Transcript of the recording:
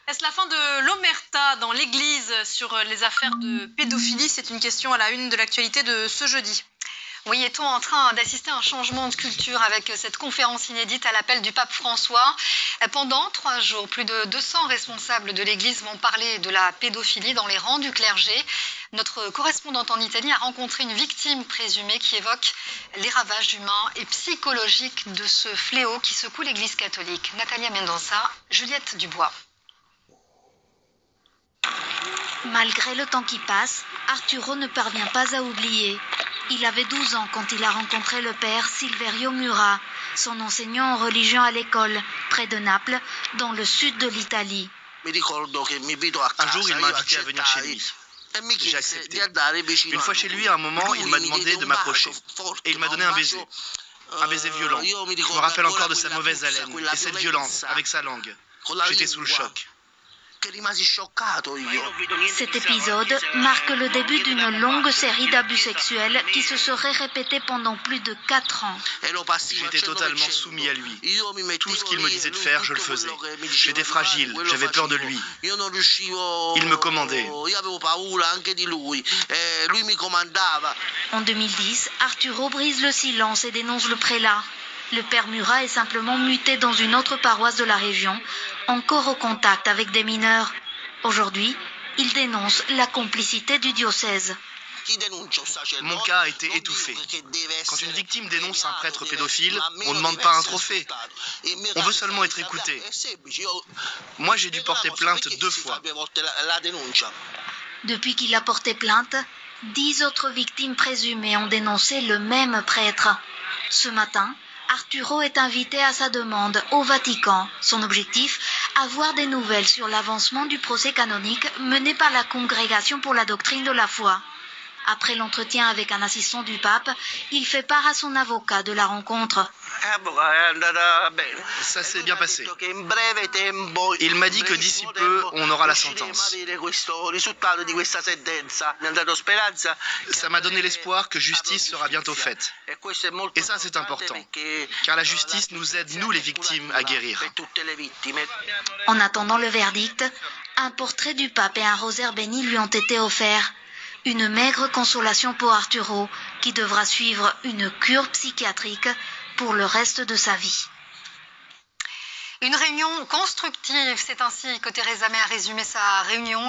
Est-ce la fin de l'omerta dans l'Église sur les affaires de pédophilie? C'est une question à la une de l'actualité de ce jeudi. Oui, est-on en train d'assister à un changement de culture avec cette conférence inédite à l'appel du pape François? Pendant 3 jours, plus de 200 responsables de l'Église vont parler de la pédophilie dans les rangs du clergé. Notre correspondante en Italie a rencontré une victime présumée qui évoque les ravages humains et psychologiques de ce fléau qui secoue l'Église catholique. Natalia Mendonça, Juliette Dubois. Malgré le temps qui passe, Arturo ne parvient pas à oublier. Il avait 12 ans quand il a rencontré le père Silverio Mura, son enseignant en religion à l'école, près de Naples, dans le sud de l'Italie. Un jour, il m'a invité à venir chez lui. J'ai accepté. Une fois chez lui, à un moment, il m'a demandé de m'approcher. Et il m'a donné un baiser. Un baiser violent. Je me rappelle encore de sa mauvaise haleine et cette violence avec sa langue. J'étais sous le choc. Cet épisode marque le début d'une longue série d'abus sexuels qui se seraient répétés pendant plus de 4 ans. J'étais totalement soumis à lui. Tout ce qu'il me disait de faire, je le faisais. J'étais fragile, j'avais peur de lui. Il me commandait. En 2010, Arturo brise le silence et dénonce le prélat. Le père Murat est simplement muté dans une autre paroisse de la région, encore au contact avec des mineurs. Aujourd'hui, il dénonce la complicité du diocèse. Mon cas a été étouffé. Quand une victime dénonce un prêtre pédophile, on ne demande pas un trophée. On veut seulement être écouté. Moi, j'ai dû porter plainte 2 fois. Depuis qu'il a porté plainte, 10 autres victimes présumées ont dénoncé le même prêtre. Ce matin, Arturo est invité à sa demande au Vatican. Son objectif, avoir des nouvelles sur l'avancement du procès canonique mené par la Congrégation pour la doctrine de la foi. Après l'entretien avec un assistant du pape, il fait part à son avocat de la rencontre. Ça s'est bien passé. Il m'a dit que d'ici peu, on aura la sentence. Ça m'a donné l'espoir que justice sera bientôt faite. Et ça, c'est important, car la justice nous aide, nous les victimes, à guérir. En attendant le verdict, un portrait du pape et un rosaire béni lui ont été offerts. Une maigre consolation pour Arturo, qui devra suivre une cure psychiatrique pour le reste de sa vie. Une réunion constructive, c'est ainsi que Theresa May a résumé sa réunion.